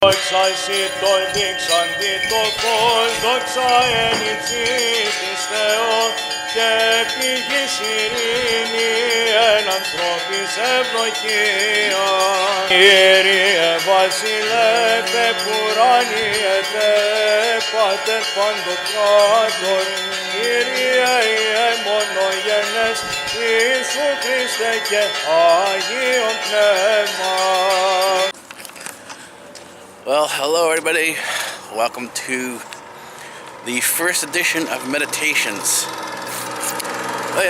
Εξαϊσίτων δείξαν δι το φως, δόξα εν υψής της Θεός, και πηγής ειρήνη εν ανθρώπης ευλογία. Κύριε βασιλεύε πουράνιε τε, Πάτερ παντοκράτορ, Κύριε ιε μονογενές, Ιησού Χριστέ και Άγιον Πνεύμα. Well, hello everybody. Welcome to the first edition of Meditations.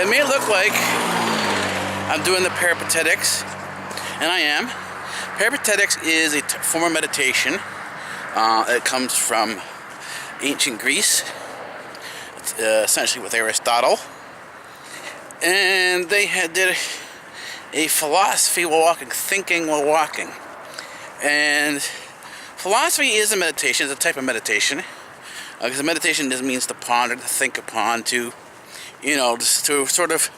It may look like I'm doing the Peripatetics, and I am. Peripatetics is a form of meditation. It comes from ancient Greece, essentially with Aristotle. And they did a philosophy while walking, thinking while walking. And philosophy is a meditation. It's a type of meditation. Because meditation just means to ponder, to think upon, to, you know, just to sort of,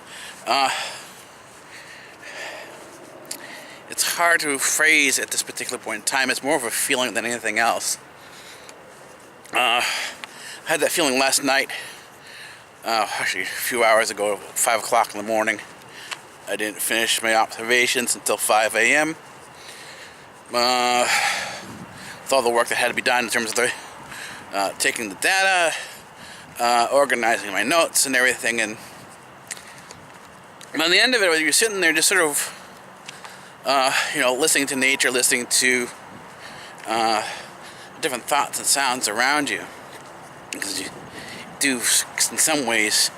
it's hard to phrase at this particular point in time. It's more of a feeling than anything else. I had that feeling last night, actually a few hours ago, 5 o'clock in the morning. I didn't finish my observations until 5 a.m. With all the work that had to be done in terms of the taking the data, organizing my notes and everything, and on the end of it, you're sitting there just sort of, you know, listening to nature, listening to different thoughts and sounds around you, because you do, in some ways,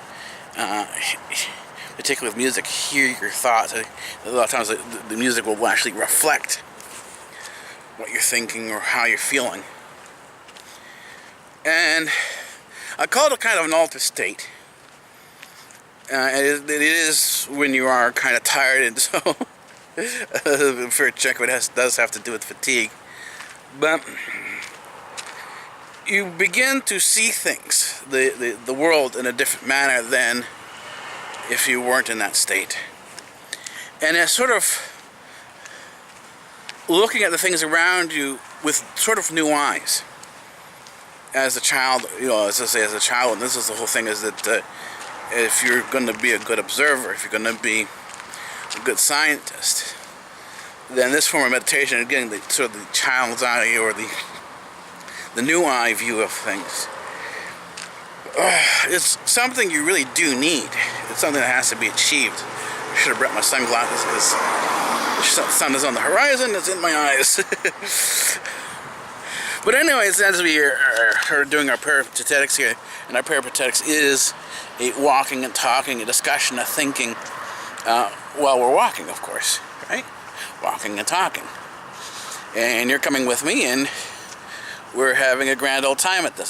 particularly with music, hear your thoughts. A lot of times the music will actually reflect what you're thinking or how you're feeling. And I call it a kind of an altered state. It is when you are kind of tired, and so a fair chunk of it does have to do with fatigue. But you begin to see things, the world, in a different manner than if you weren't in that state. And it's sort of looking at the things around you with sort of new eyes. As a child, you know, as I say, as a child, and this is the whole thing, is that if you're going to be a good observer, if you're going to be a good scientist, then this form of meditation, again, the sort of the child's eye or the new eye view of things, it's something you really do need. It's something that has to be achieved. I should have brought my sunglasses because the sun is on the horizon, it's in my eyes. But anyways, as we are doing our Peripatetics here, and our Peripatetics is a walking and talking, a discussion, a thinking, while we're walking, of course, right? Walking and talking. And you're coming with me, and we're having a grand old time at this,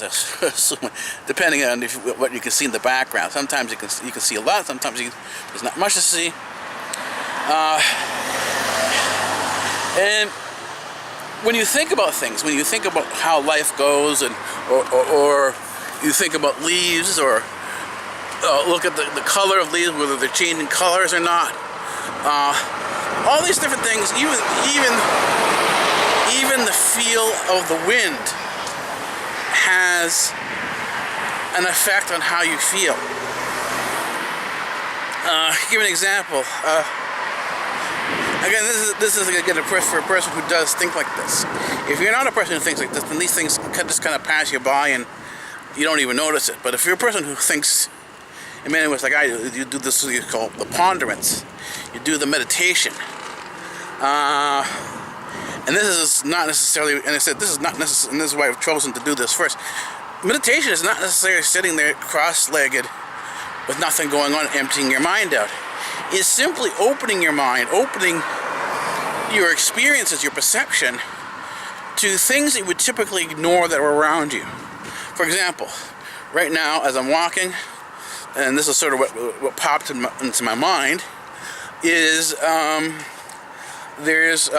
depending on what you can see in the background. Sometimes you can see a lot, sometimes there's not much to see. And when you think about things, when you think about how life goes, and or you think about leaves, or look at the color of leaves, whether they're changing colors or not, all these different things, even the feel of the wind has an effect on how you feel. Give an example. Again, this is again for a person who does think like this. If you're not a person who thinks like this, then these things just kind of pass you by and you don't even notice it. But if you're a person who thinks in many ways like I do, you do this, you call the ponderance. You do the meditation. And this is not necessarily, and I said this is not necessarily, and this is why I've chosen to do this first. Meditation is not necessarily sitting there cross-legged with nothing going on, emptying your mind out. Is simply opening your mind, opening your experiences, your perception, to things that you would typically ignore that are around you. For example, right now as I'm walking, and this is sort of what popped into my mind, is there's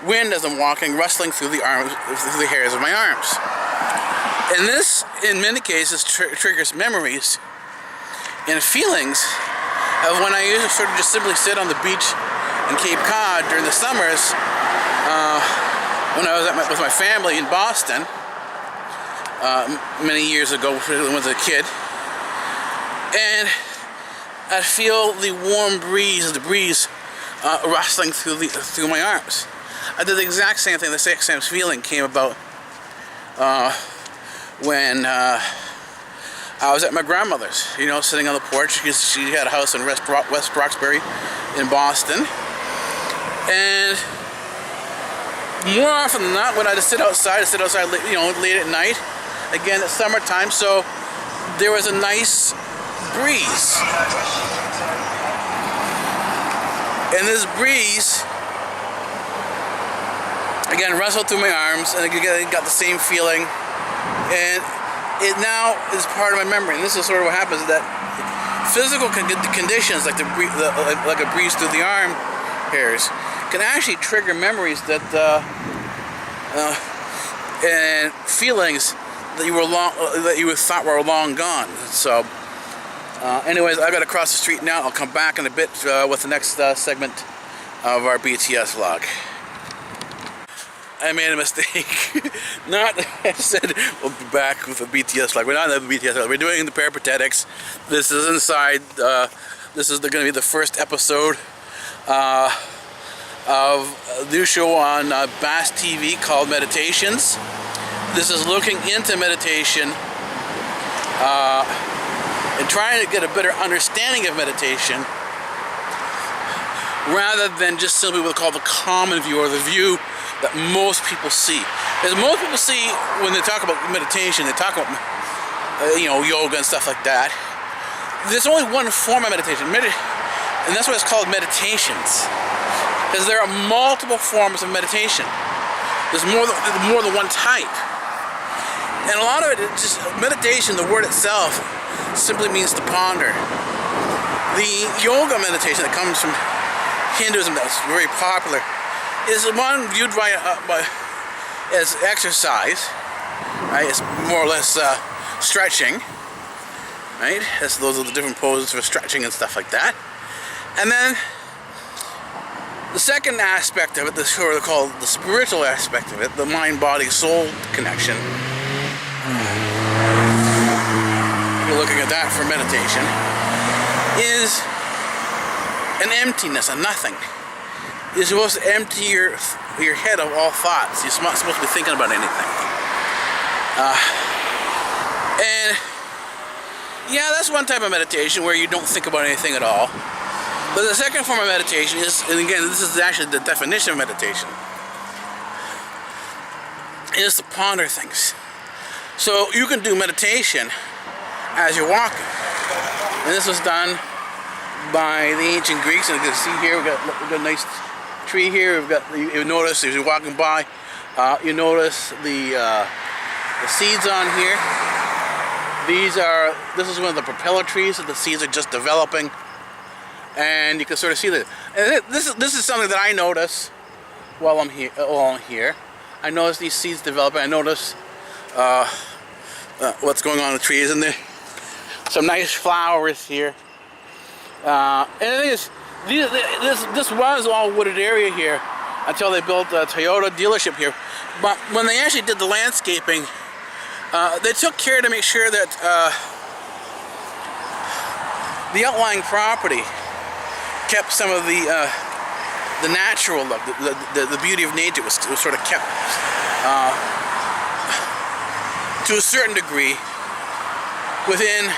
wind as I'm walking, rustling through the hairs of my arms. And this, in many cases, triggers memories and feelings of when I used to sort of just simply sit on the beach in Cape Cod during the summers, when I was with my family in Boston many years ago, when I was a kid, and I'd feel the warm breeze, rustling through my arms. I did the exact same thing. The same feeling came about when I was at my grandmother's, you know, sitting on the porch. She had a house in West Roxbury in Boston, and more often than not, when I just sit outside, you know, late at night. Again, it's summertime, so there was a nice breeze, and this breeze again rustled through my arms, and again got the same feeling, and it now is part of my memory. And this is sort of what happens: is that physical conditions, like like a breeze through the arm hairs, can actually trigger memories that and feelings that you thought were long gone. So, anyways, I got to cross the street now. I'll come back in a bit with the next segment of our BTS vlog. I made a mistake. I said we'll be back with the BTS vlog. We're not in the BTS vlog. We're doing the Peripatetics. This is inside. This is going to be the first episode of a new show on Bass TV called Meditations. This is looking into meditation and trying to get a better understanding of meditation, rather than just simply what we call the common view, or the view that most people see. As most people see when they talk about meditation, they talk about you know, yoga and stuff like that. There's only one form of meditation, and that's why it's called meditations. Because there are multiple forms of meditation. There's more than one type. And a lot of it, just meditation, the word itself, simply means to ponder. The yoga meditation that comes from Hinduism, that's very popular, is one viewed as exercise, right? It's more or less stretching, right? Those are the different poses for stretching and stuff like that. And then the second aspect of it, the sort of called the spiritual aspect of it, the mind, body, soul connection. You're looking at that for meditation, is an emptiness, a nothing. You're supposed to empty your head of all thoughts. You're not supposed to be thinking about anything. And yeah, that's one type of meditation where you don't think about anything at all. But the second form of meditation is, and again, this is actually the definition of meditation, is to ponder things. So you can do meditation as you're walking. And this was done by the ancient Greeks. And you can see here, we've got a nice tree here. We've got, you notice as you're walking by, you notice the seeds on here. This is one of the propeller trees that the seeds are just developing. And you can sort of see that. And this is something that I notice while I'm here. I notice these seeds developing. I notice what's going on in the trees, and there some nice flowers here. And the thing is, this was all wooded area here until they built a Toyota dealership here. But when they actually did the landscaping, they took care to make sure that the outlying property kept some of the natural look, the beauty of nature was sort of kept to a certain degree within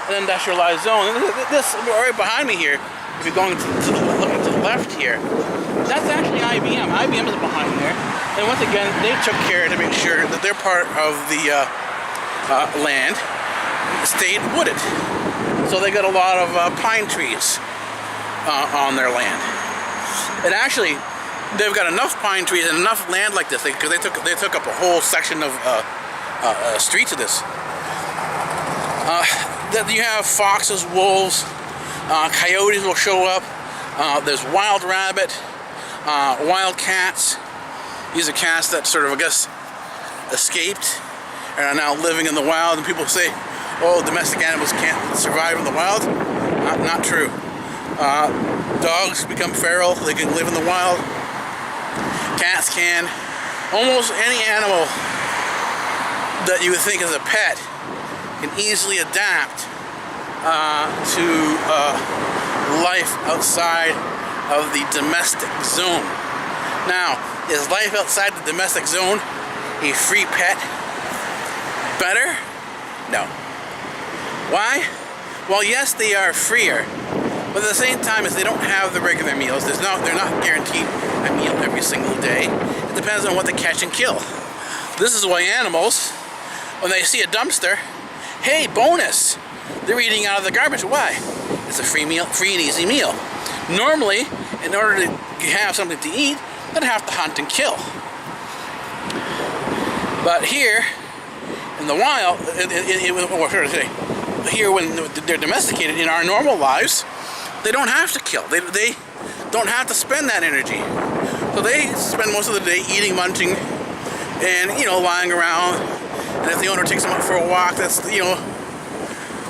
an industrialized zone. And this right behind me here, if you're going looking to the left here, that's actually IBM. IBM is behind there, and once again, they took care to make sure that their part of the land stayed wooded. So they got a lot of pine trees on their land. And actually, they've got enough pine trees and enough land like this, because they took up a whole section of streets of this. That you have foxes, wolves, coyotes will show up. There's wild rabbit, wild cats. These are cats that sort of, I guess, escaped and are now living in the wild. And people say, "Oh, domestic animals can't survive in the wild." Not true. Dogs become feral. They can live in the wild. Cats can. almost any animal that you would think is a pet can easily adapt to life outside of the domestic zone. Now, is life outside the domestic zone a free pet better? No. Why? Well, yes, they are freer, but at the same time, as they don't have the regular meals, they're not guaranteed a meal every single day. It depends on what they catch and kill. This is why animals, when they see a dumpster, hey, bonus! They're eating out of the garbage. Why? It's a free meal, free and easy meal. Normally, in order to have something to eat, they'd have to hunt and kill. But here, in the wild, here when they're domesticated in our normal lives, they don't have to kill. They don't have to spend that energy. So they spend most of the day eating, munching, and, you know, lying around. And if the owner takes them out for a walk, that's, you know,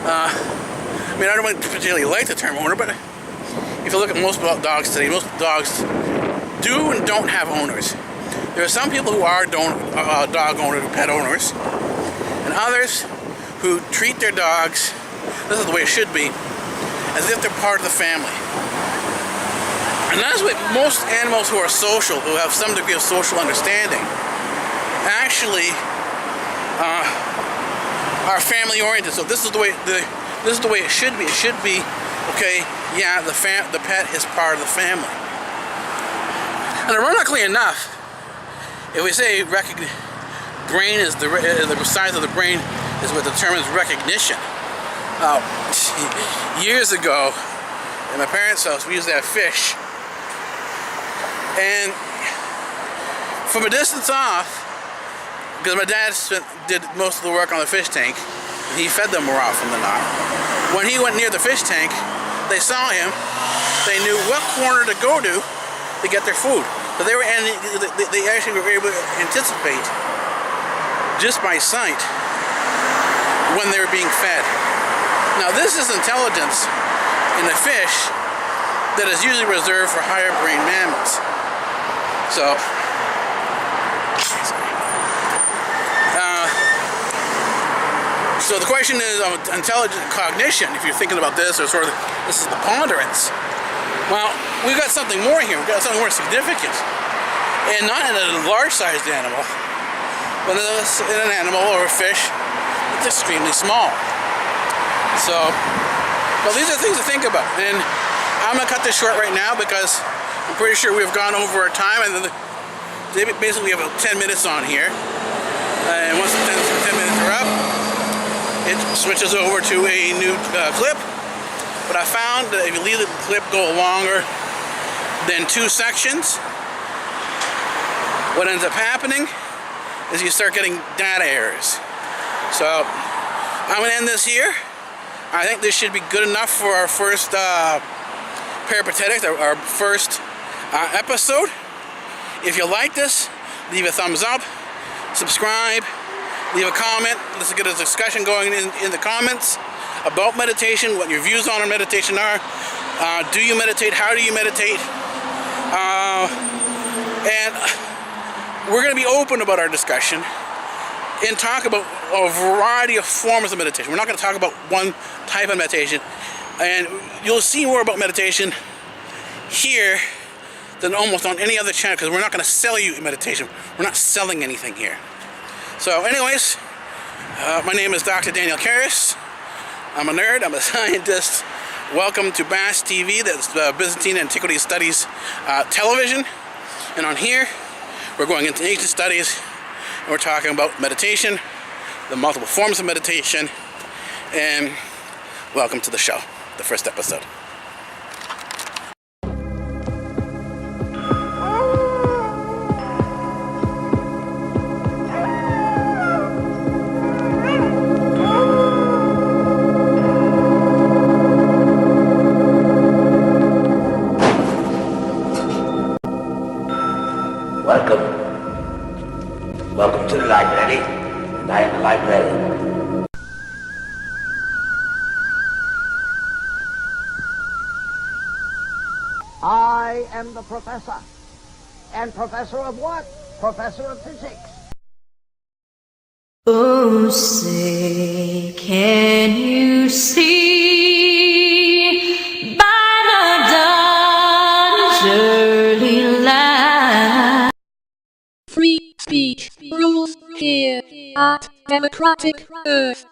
I mean, I don't particularly like the term owner, but if you look at most dogs today, most dogs do and don't have owners. There are some people who are dog owners, pet owners, and others who treat their dogs, this is the way it should be, as if they're part of the family. And that's what most animals who are social, who have some degree of social understanding, actually are family oriented. So this is the way it should be. It should be, okay, yeah, the pet is part of the family. And ironically enough, if we say brain is the size of the brain is what determines recognition. Years ago, in my parents' house, we used to have fish, and from a distance off, because my dad did most of the work on the fish tank, and he fed them more often than not. When he went near the fish tank, they saw him. They knew what corner to go to get their food. So they actually were able to anticipate just by sight when they were being fed. Now this is intelligence in a fish that is usually reserved for higher brain mammals. So the question is intelligent cognition, if you're thinking about this, or sort of, this is the ponderance. Well, we've got something more here. We've got something more significant. And not in a large-sized animal, but in an animal or a fish that's extremely small. So, well, these are things to think about. And I'm going to cut this short right now because I'm pretty sure we've gone over our time. And basically we have 10 minutes on here. And once the 10 minutes are up, it switches over to a new clip. But I found that if you leave the clip go longer than 2 sections, what ends up happening is you start getting data errors. So I'm going to end this here. I think this should be good enough for our first Peripatetics, our first episode. If you like this, leave a thumbs up, subscribe, leave a comment. Let's get a discussion going in the comments about meditation, what your views on meditation are. Do you meditate? How do you meditate? And we're going to be open about our discussion and talk about a variety of forms of meditation. We're not going to talk about one type of meditation. And you'll see more about meditation here than almost on any other channel, because we're not going to sell you meditation. We're not selling anything here. So anyways, my name is Dr. Daniel Carras. I'm a nerd, I'm a scientist. Welcome to BASS TV, that's Byzantine Antiquity Studies television. And on here, we're going into ancient studies, and we're talking about meditation, the multiple forms of meditation, and welcome to the show, the first episode. Welcome to the library, and I am the librarian. I am the professor. And professor of what? Professor of Physics. Oh, say, can you see by the dawn's early light? Free speech rules here at Democratic Earth.